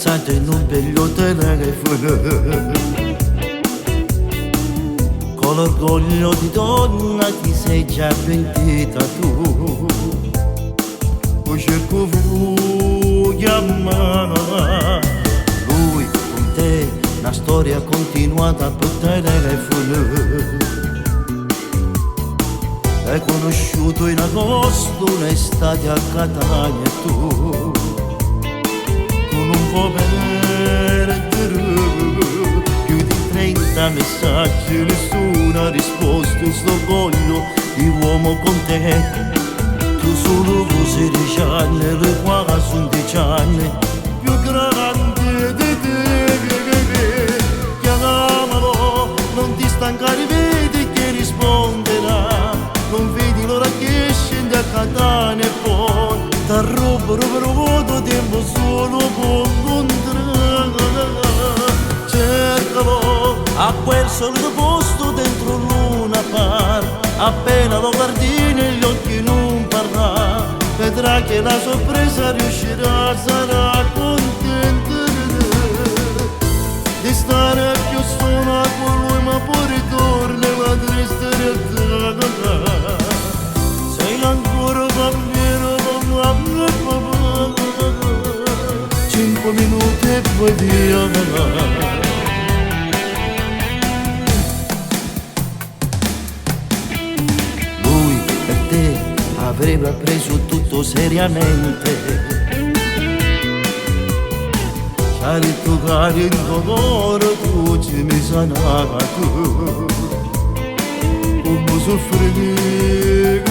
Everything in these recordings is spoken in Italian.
fidanzata in un bel telefono, con l'orgoglio di donna ti sei già pentita tu. Poi cerco chiamare lui con te, una storia continuata per telefono. L'hai conosciuto in agosto, un'estate a Catania e tu non puoi perdere più di 30 messaggi, nessuna risposta, sto orgoglio di uomo con te. Tu solo 16 anni, lui quasi 11 anni, più grande di te. Chiamalo, non ti stancare, vedi che risponderà. Non vedi l'ora che scende a Catania e poi t'arrubo tempo solo per incontrare. Cercalo a quel solito posto dentro Luna Park, appena lo guardi negli occhi non parrà, vedrà che la sorpresa riuscirà, sarà contenta di stare più sola con lui, ma poi ritorna la triste realtà. Sei ancora bambino, 5 minuti e poi via. Lui per te avrebbe preso tutto seriamente, il tuo carico d'oro tu ci mi sanava tu, come soffrivi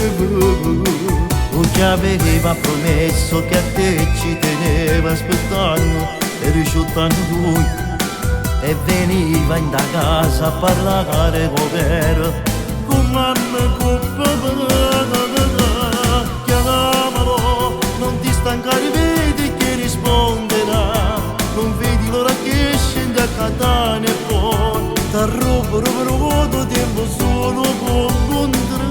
tu che aveva promesso che a te ci teneva aspettando e rifiutando lui, e veniva in da casa a parlare con vero con mamma, con papà. Chiamalo, non ti stancare, vedi che risponderà. Non vedi l'ora che scende a Catania e poi t'arrubo tempo solo per incontrare.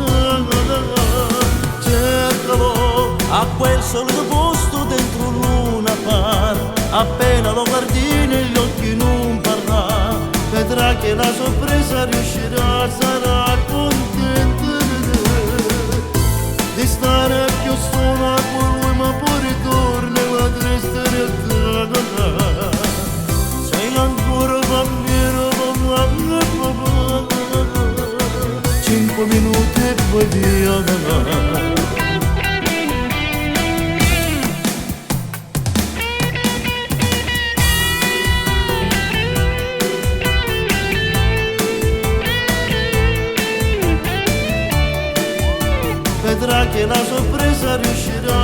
Cercalo a quel solito posto dentro Luna Park, appena lo guardi negli occhi non parrà, vedrà che la sorpresa riuscirà, sarà contenta di stare più sola con lui, ma poi ritorna la triste realtà. Sei ancora bambino, 5 minuti e poi via. Vedrà che la sorpresa riuscirà,